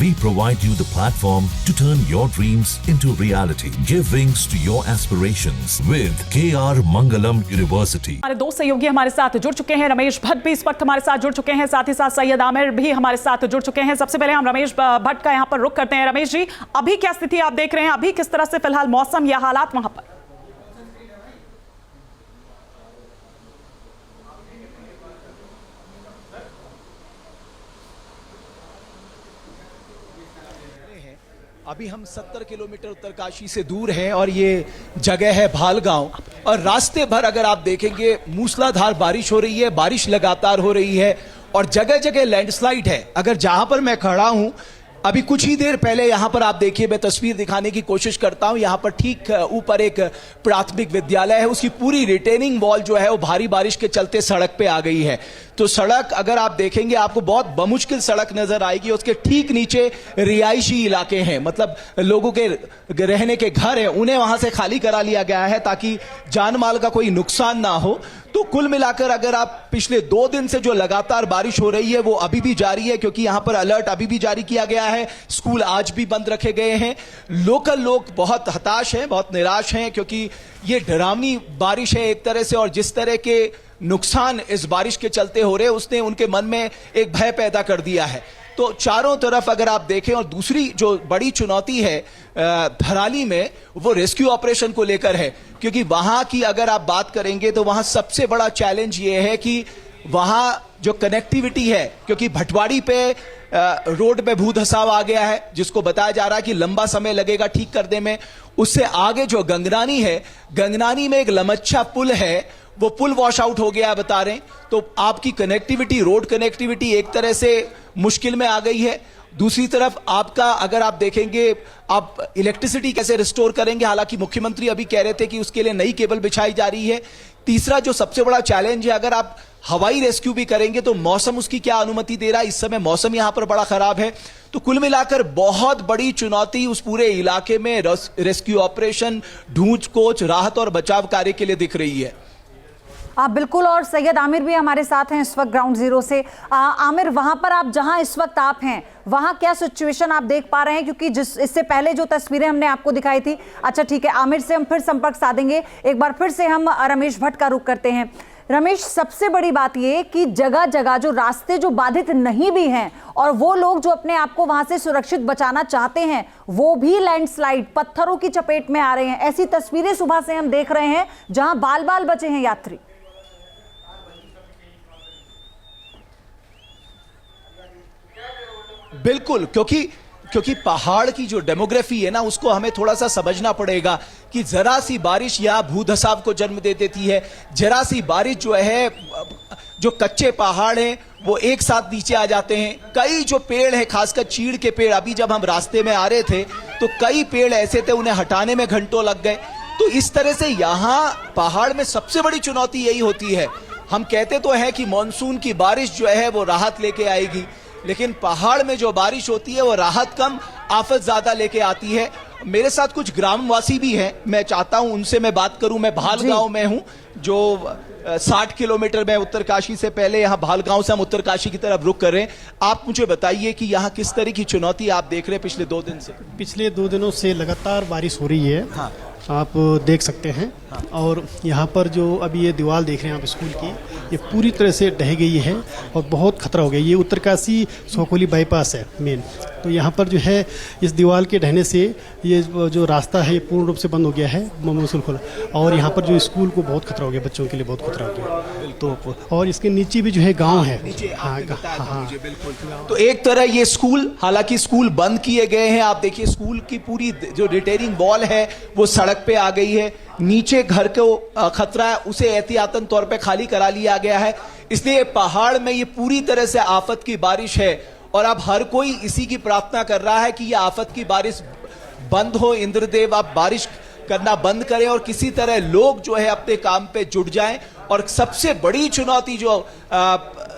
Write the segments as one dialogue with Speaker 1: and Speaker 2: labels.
Speaker 1: We provide you the platform to turn your dreams into reality. Give wings to your aspirations with KR Mangalam University.
Speaker 2: हमारे दो सहयोगी हमारे साथ जुड़ चुके हैं। रमेश भट्ट भी इस वक्त हमारे साथ जुड़ चुके हैं, साथ ही साथ सैयद आमिर भी हमारे साथ जुड़ चुके हैं। सबसे पहले हम रमेश भट्ट का यहाँ पर रुख करते हैं। रमेश जी, अभी क्या स्थिति आप देख रहे हैं? अभी किस तरह से फिलहाल मौसम या हालात वहां पर?
Speaker 3: अभी हम 70 किलोमीटर उत्तरकाशी से दूर हैं और ये जगह है भालगांव। और रास्ते भर अगर आप देखेंगे मूसलाधार बारिश हो रही है, बारिश लगातार हो रही है और जगह जगह लैंडस्लाइड है। अगर जहां पर मैं खड़ा हूं, अभी कुछ ही देर पहले यहां पर आप देखिए, मैं तस्वीर दिखाने की कोशिश करता हूं। यहां पर ठीक ऊपर एक प्राथमिक विद्यालय है, उसकी पूरी रिटेनिंग वॉल जो है वो भारी बारिश के चलते सड़क पे आ गई है। तो सड़क अगर आप देखेंगे आपको बहुत बमुश्किल सड़क नजर आएगी। उसके ठीक नीचे रिहायशी इलाके हैं, मतलब लोगों के रहने के घर हैं, उन्हें वहां से खाली करा लिया गया है ताकि जान माल का कोई नुकसान ना हो। तो कुल मिलाकर अगर आप पिछले 2 दिन से जो लगातार बारिश हो रही है वो अभी भी जारी है, क्योंकि यहां पर अलर्ट अभी भी जारी किया गया है। स्कूल आज भी बंद रखे गए हैं। लोकल लोग बहुत हताश हैं, बहुत निराश हैं, क्योंकि ये डरावनी बारिश है एक तरह से, और जिस तरह के नुकसान इस बारिश के चलते हो रहे हैं उसने उनके मन में एक भय पैदा कर दिया है। तो चारों तरफ अगर आप देखें, और दूसरी जो बड़ी चुनौती है धराली में, वो रेस्क्यू ऑपरेशन को लेकर है, क्योंकि वहां की अगर आप बात करेंगे तो वहां सबसे बड़ा चैलेंज ये है कि वहां जो कनेक्टिविटी है, क्योंकि भटवाड़ी पे रोड पे भू धसाव आ गया है, जिसको बताया जा रहा है कि लंबा समय लगेगा ठीक करने में। उससे आगे जो गंगनानी है, गंगनानी में एक लमच्छा पुल है, वो पुल वॉश आउट हो गया बता रहे हैं। तो आपकी कनेक्टिविटी, रोड कनेक्टिविटी एक तरह से मुश्किल में आ गई है। दूसरी तरफ आपका अगर आप देखेंगे, आप इलेक्ट्रिसिटी कैसे रिस्टोर करेंगे? हालांकि मुख्यमंत्री अभी कह रहे थे कि उसके लिए नई केबल बिछाई जा रही है। तीसरा जो सबसे बड़ा चैलेंज है, अगर आप हवाई रेस्क्यू भी करेंगे तो मौसम उसकी क्या अनुमति दे रहा है? इस समय मौसम यहां पर बड़ा खराब है। तो कुल मिलाकर बहुत बड़ी चुनौती उस पूरे इलाके में रेस्क्यू ऑपरेशन, ढूंढ खोज, राहत और बचाव कार्य के लिए दिख रही है।
Speaker 4: बिल्कुल, और सैयद आमिर भी हमारे साथ हैं इस वक्त ग्राउंड जीरो से। आमिर, वहां पर आप जहां इस वक्त आप हैं, वहां क्या सिचुएशन आप देख पा रहे हैं? क्योंकि इससे पहले जो तस्वीरें हमने आपको दिखाई थी। अच्छा ठीक है, आमिर से हम फिर संपर्क साधेंगे। एक बार फिर से हम रमेश भट्ट का रुख करते हैं। रमेश, सबसे बड़ी बात यह कि जगह जगह जो रास्ते जो बाधित नहीं भी हैं, और वो लोग जो अपने आप को वहां से सुरक्षित बचाना चाहते हैं, वो भी लैंडस्लाइड, पत्थरों की चपेट में आ रहे हैं। ऐसी तस्वीरें सुबह से हम देख रहे हैं जहां बाल बाल बचे हैं यात्री।
Speaker 3: बिल्कुल, क्योंकि पहाड़ की जो डेमोग्राफी है ना, उसको हमें थोड़ा सा समझना पड़ेगा कि जरा सी बारिश यहां भूधसाव को जन्म दे देती है। जरा सी बारिश जो है, जो कच्चे पहाड़ हैं वो एक साथ नीचे आ जाते हैं। कई जो पेड़ हैं, खासकर चीड़ के पेड़, अभी जब हम रास्ते में आ रहे थे तो कई पेड़ ऐसे थे, उन्हें हटाने में घंटों लग गए। तो इस तरह से यहां पहाड़ में सबसे बड़ी चुनौती यही होती है। हम कहते तो हैं कि मानसून की बारिश जो है वो राहत लेके आएगी, लेकिन पहाड़ में जो बारिश होती है वो राहत कम, आफत ज्यादा लेके आती है। मेरे साथ कुछ ग्रामवासी भी हैं, मैं चाहता हूं उनसे मैं बात करूं। मैं भालगांव में हूं, जो 60 किलोमीटर में उत्तरकाशी से, पहले यहां भालगांव से हम उत्तरकाशी की तरफ रुख कर रहे हैं। आप मुझे बताइए कि यहां किस तरह की चुनौती आप देख रहे हैं पिछले 2 दिन से?
Speaker 5: पिछले 2 दिनों से लगातार बारिश हो रही है। हाँ। आप देख सकते हैं। हाँ। और यहाँ पर जो अभी ये दीवार देख रहे हैं आप स्कूल की, ये पूरी तरह से ढह गई है और बहुत खतरा हो गया। ये उत्तरकाशी सोकोली बाईपास है मेन, तो यहाँ पर जो है इस दीवार के ढहने से ये जो रास्ता है ये पूर्ण रूप से बंद हो गया है, मौसम खुला। और यहाँ पर जो स्कूल को बहुत खतरा हो गया, बच्चों के लिए बहुत खतरा हो गया। तो और इसके नीचे भी जो है गाँव है। हाँ,
Speaker 3: बिल्कुल। तो एक तरह ये स्कूल, हालांकि स्कूल बंद किए गए हैं। आप देखिए स्कूल की पूरी जो रिटेनिंग वॉल है वो सड़क पे आ गई है। नीचे घर को खतरा है, उसे एहतियातन तौर पे खाली करा लिया गया है। इसलिए पहाड़ में ये पूरी तरह से आफत की बारिश है, और अब हर कोई इसी की प्रार्थना कर रहा है कि ये आफत की बारिश बंद हो। इंद्रदेव आप बारिश करना बंद करें और किसी तरह लोग जो है अपने काम पे जुट जाएं। और सबसे बड़ी चुनौती जो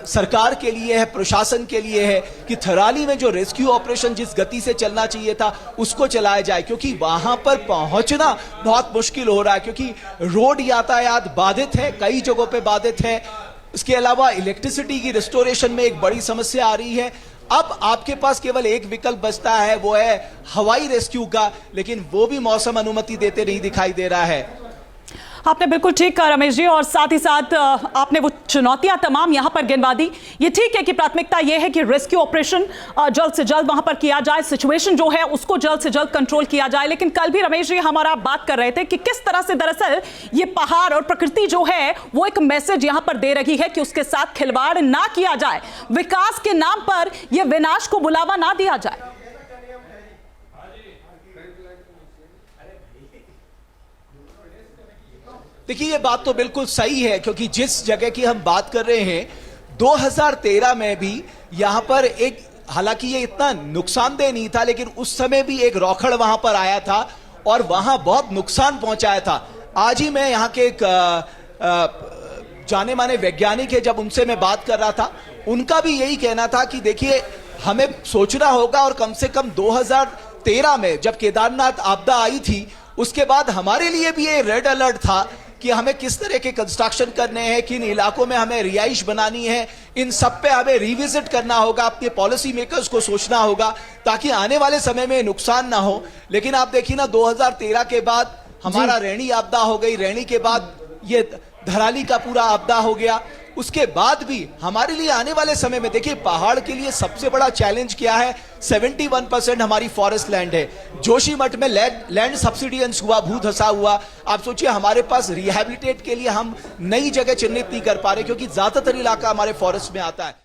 Speaker 3: सरकार के लिए है, प्रशासन के लिए है, कि थराली में जो रेस्क्यू ऑपरेशन जिस गति से चलना चाहिए था उसको चलाया जाए, क्योंकि वहां पर पहुंचना बहुत मुश्किल हो रहा है, क्योंकि रोड यातायात बाधित है, कई जगहों पे बाधित है। इसके अलावा इलेक्ट्रिसिटी की रिस्टोरेशन में एक बड़ी समस्या आ रही है। अब आपके पास केवल एक विकल्प बचता है, वो है हवाई रेस्क्यू का, लेकिन वो भी मौसम अनुमति देते नहीं दिखाई दे रहा है।
Speaker 2: आपने बिल्कुल ठीक कहा रमेश जी, और साथ ही साथ आपने वो चुनौतियां तमाम यहां पर गिनवा दी। ये ठीक है कि प्राथमिकता ये है कि रेस्क्यू ऑपरेशन जल्द से जल्द वहां पर किया जाए, सिचुएशन जो है उसको जल्द से जल्द कंट्रोल किया जाए। लेकिन कल भी रमेश जी हमारा बात कर रहे थे कि किस तरह से दरअसल ये पहाड़ और प्रकृति जो है वो एक मैसेज यहां पर दे रही है कि उसके साथ खिलवाड़ ना किया जाए, विकास के नाम पर यह विनाश को बुलावा ना दिया जाए।
Speaker 3: देखिए, ये बात तो बिल्कुल सही है, क्योंकि जिस जगह की हम बात कर रहे हैं 2013 में भी यहां पर एक, हालांकि ये इतना नुकसानदेह नहीं था, लेकिन उस समय भी एक रौखड़ वहां पर आया था और वहां बहुत नुकसान पहुंचाया था। आज ही मैं यहां के एक जाने माने वैज्ञानिक है, जब उनसे मैं बात कर रहा था, उनका भी यही कहना था कि देखिए हमें सोचना होगा, और कम से कम 2013 में जब केदारनाथ आपदा आई थी उसके बाद हमारे लिए भी ये रेड अलर्ट था कि हमें किस तरह के कंस्ट्रक्शन करने हैं, किन इलाकों में हमें रिहाइश बनानी है, इन सब पे हमें रिविजिट करना होगा, अपने पॉलिसी मेकर्स को सोचना होगा ताकि आने वाले समय में नुकसान ना हो। लेकिन आप देखिए ना, 2013 के बाद हमारा रैणी आपदा हो गई, रैणी के बाद ये धराली का पूरा आपदा हो गया, उसके बाद भी हमारे लिए आने वाले समय में देखिए पहाड़ के लिए सबसे बड़ा चैलेंज क्या है, 71% हमारी फॉरेस्ट लैंड है। जोशीमठ में लैंड सब्सिडियंस हुआ, भू धसा हुआ। आप सोचिए हमारे पास रिहैबिलिटेट के लिए हम नई जगह चिन्हित नहीं कर पा रहे, क्योंकि ज्यादातर इलाका हमारे फॉरेस्ट में आता है।